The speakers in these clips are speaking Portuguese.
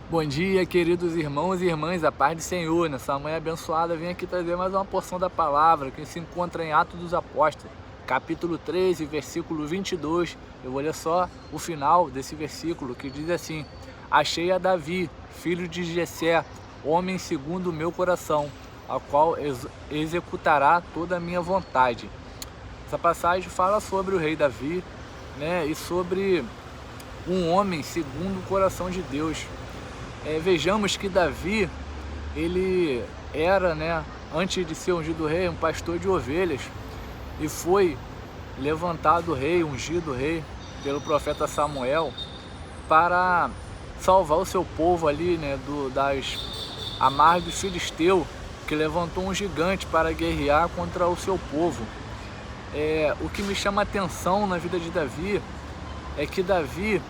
Bom dia, queridos irmãos e irmãs, a paz do Senhor. Nessa manhã abençoada, vim aqui trazer mais uma porção da palavra que se encontra em Atos dos Apóstolos, capítulo 13, versículo 22. Eu vou ler só o final desse versículo, que diz assim: Achei a Davi, filho de Jessé, homem segundo o meu coração, a qual executará toda a minha vontade. Essa passagem fala sobre o rei Davi, né, e sobre um homem segundo o coração de Deus. Vejamos que Davi, ele era, antes de ser ungido rei, um pastor de ovelhas, e foi levantado rei, ungido rei pelo profeta Samuel para salvar o seu povo ali, das amarras do filisteu, que levantou um gigante para guerrear contra o seu povo. O que me chama a atenção na vida de Davi é que Davi,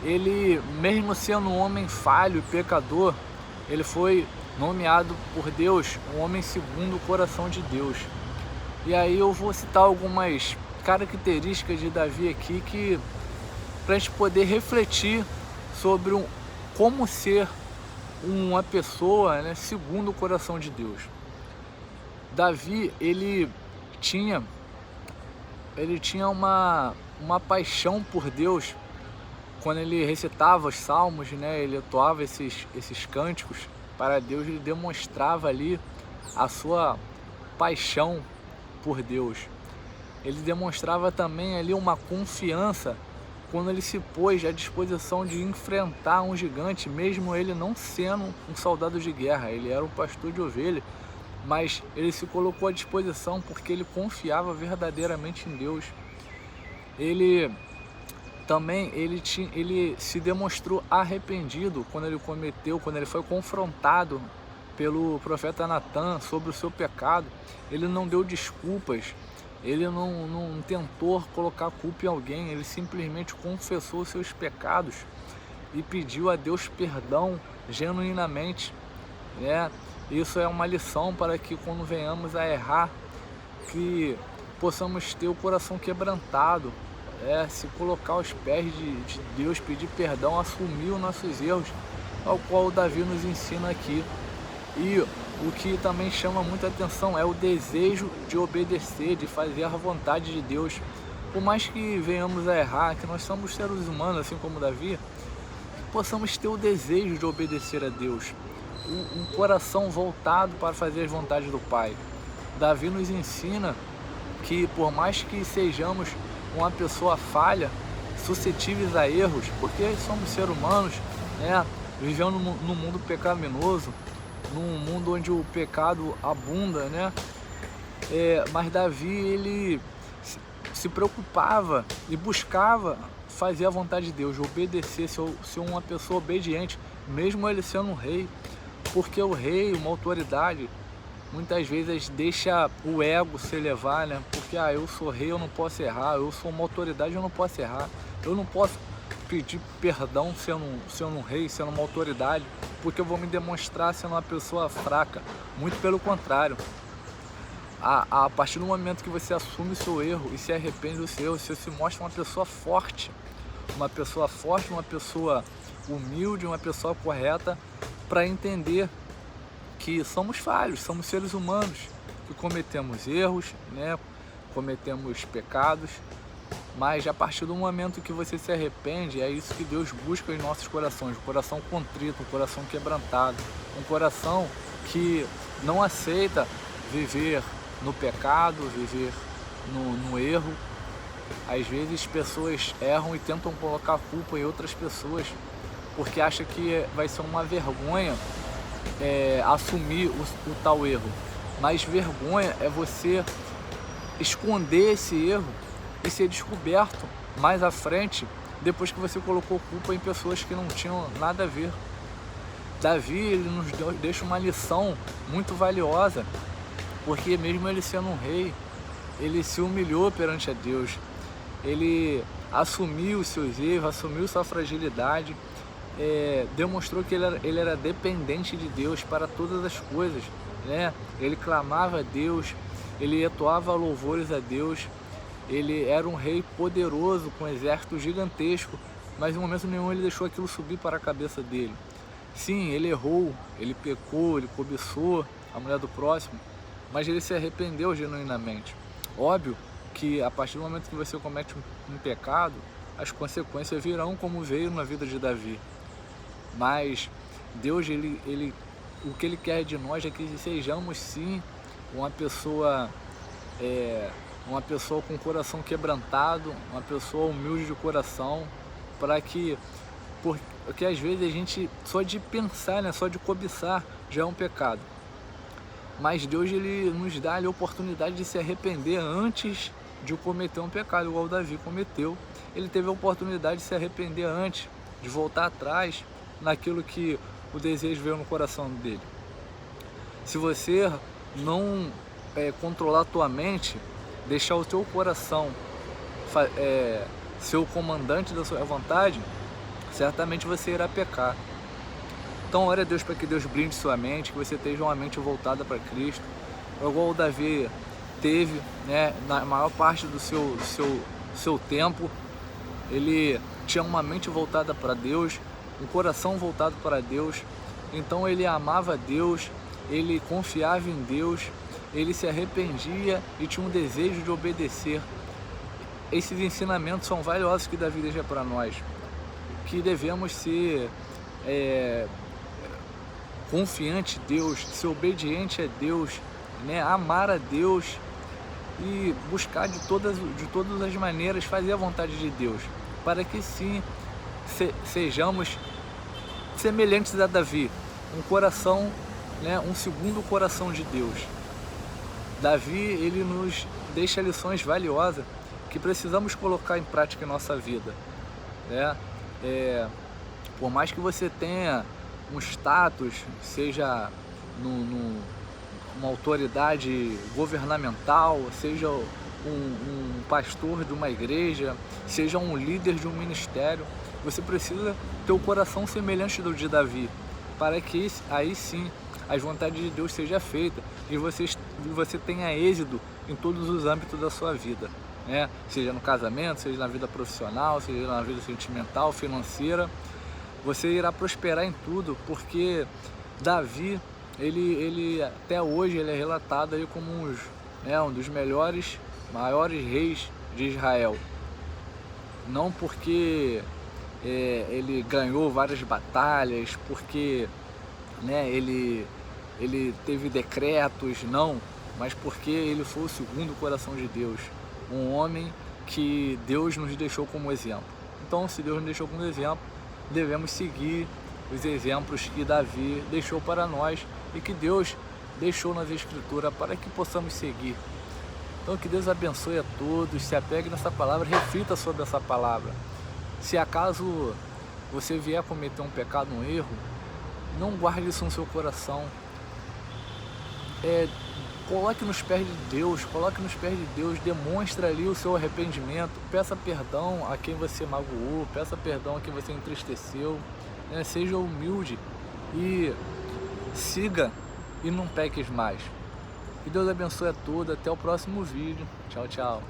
ele, mesmo sendo um homem falho e pecador, ele foi nomeado por Deus um homem segundo o coração de Deus. E aí eu vou citar algumas características de Davi aqui, que para a gente poder refletir sobre como ser uma pessoa, segundo o coração de Deus. Davi, ele tinha uma paixão por Deus. Quando ele recitava os salmos, ele entoava esses cânticos para Deus, ele demonstrava ali a sua paixão por Deus. Ele demonstrava também ali uma confiança quando ele se pôs à disposição de enfrentar um gigante, mesmo ele não sendo um soldado de guerra. Ele era um pastor de ovelha, mas ele se colocou à disposição porque ele confiava verdadeiramente em Deus. Ele se demonstrou arrependido quando ele foi confrontado pelo profeta Natan sobre o seu pecado. Ele não deu desculpas, ele não tentou colocar culpa em alguém, ele simplesmente confessou os seus pecados e pediu a Deus perdão genuinamente. Isso é uma lição para que, quando venhamos a errar, que possamos ter o coração quebrantado, se colocar aos pés de Deus, pedir perdão, assumir os nossos erros, ao qual o Davi nos ensina aqui. E o que também chama muita atenção é o desejo de obedecer, de fazer a vontade de Deus. Por mais que venhamos a errar, que nós somos seres humanos, assim como Davi, que possamos ter o desejo de obedecer a Deus, um coração voltado para fazer as vontades do Pai. Davi nos ensina que, por mais que sejamos uma pessoa falha, suscetíveis a erros, porque somos seres humanos, vivendo num mundo pecaminoso, num mundo onde o pecado abunda, mas Davi, ele se preocupava e buscava fazer a vontade de Deus, obedecer, ser uma pessoa obediente, mesmo ele sendo um rei, porque o rei, uma autoridade, muitas vezes deixa o ego se levar, porque eu sou rei, eu não posso errar, eu sou uma autoridade, eu não posso errar, eu não posso pedir perdão sendo um rei, sendo uma autoridade, porque eu vou me demonstrar sendo uma pessoa fraca. Muito pelo contrário, a partir do momento que você assume o seu erro e se arrepende do seu erro, você se mostra uma pessoa forte, uma pessoa humilde, uma pessoa correta, para entender que somos falhos, somos seres humanos, que cometemos erros, cometemos pecados, mas a partir do momento que você se arrepende, é isso que Deus busca em nossos corações, um coração contrito, um coração quebrantado, um coração que não aceita viver no pecado, viver no erro. Às vezes pessoas erram e tentam colocar a culpa em outras pessoas, porque acham que vai ser uma vergonha assumir o tal erro. Mas vergonha é você esconder esse erro e ser descoberto mais à frente, depois que você colocou culpa em pessoas que não tinham nada a ver. Davi, ele nos deixa uma lição muito valiosa, porque mesmo ele sendo um rei, ele se humilhou perante a Deus, ele assumiu os seus erros, assumiu sua fragilidade, demonstrou que ele era dependente de Deus para todas as coisas, Ele clamava a Deus, ele entoava louvores a Deus, ele era um rei poderoso, com um exército gigantesco, mas em momento nenhum ele deixou aquilo subir para a cabeça dele. Sim, ele errou, ele pecou, ele cobiçou a mulher do próximo, mas ele se arrependeu genuinamente. Óbvio que a partir do momento que você comete um pecado, as consequências virão como veio na vida de Davi. Mas Deus, o que Ele quer de nós é que sejamos sim uma pessoa com o coração quebrantado, uma pessoa humilde de coração, porque às vezes a gente, só de pensar, né, só de cobiçar, já é um pecado. Mas Deus, ele nos dá a oportunidade de se arrepender antes de cometer um pecado, igual Davi cometeu. Ele teve a oportunidade de se arrepender antes, de voltar atrás naquilo que o desejo veio no coração dele. Se você não controlar a tua mente, deixar o teu coração ser o comandante da sua vontade, certamente você irá pecar. Então ore a Deus para que Deus blinde sua mente, que você tenha uma mente voltada para Cristo, igual o Davi teve, né, na maior parte do seu tempo. Ele tinha uma mente voltada para Deus, um coração voltado para Deus. Então ele amava Deus, ele confiava em Deus, ele se arrependia e tinha um desejo de obedecer. Esses ensinamentos são valiosos que Davi deixa para nós, que devemos ser confiante em Deus, ser obediente a Deus, né? Amar a Deus e buscar de todas as maneiras fazer a vontade de Deus, para que sim sejamos semelhantes a Davi, um coração, né? Um segundo coração de Deus. Davi, ele nos deixa lições valiosas que precisamos colocar em prática em nossa vida, né? Por mais que você tenha um status, seja uma autoridade governamental, seja um pastor de uma igreja, seja um líder de um ministério, você precisa ter o coração semelhante do de Davi, para que aí sim as vontades de Deus seja feita e você tenha êxito em todos os âmbitos da sua vida, né? Seja no casamento, seja na vida profissional, seja na vida sentimental, financeira. Você irá prosperar em tudo, porque Davi, ele até hoje ele é relatado aí como um dos maiores reis de Israel. Não porque ele ganhou várias batalhas, porque, né, ele teve decretos, não, mas porque ele foi o segundo coração de Deus, um homem que Deus nos deixou como exemplo. Então, se Deus nos deixou como exemplo, devemos seguir os exemplos que Davi deixou para nós e que Deus deixou nas Escrituras para que possamos seguir. Então, que Deus abençoe a todos, se apegue nessa palavra, reflita sobre essa palavra. Se acaso você vier a cometer um pecado, um erro, não guarde isso no seu coração. Coloque nos pés de Deus, demonstre ali o seu arrependimento, peça perdão a quem você magoou, peça perdão a quem você entristeceu, né? Seja humilde e siga e não peques mais. Que Deus abençoe a todos, até o próximo vídeo. Tchau, tchau.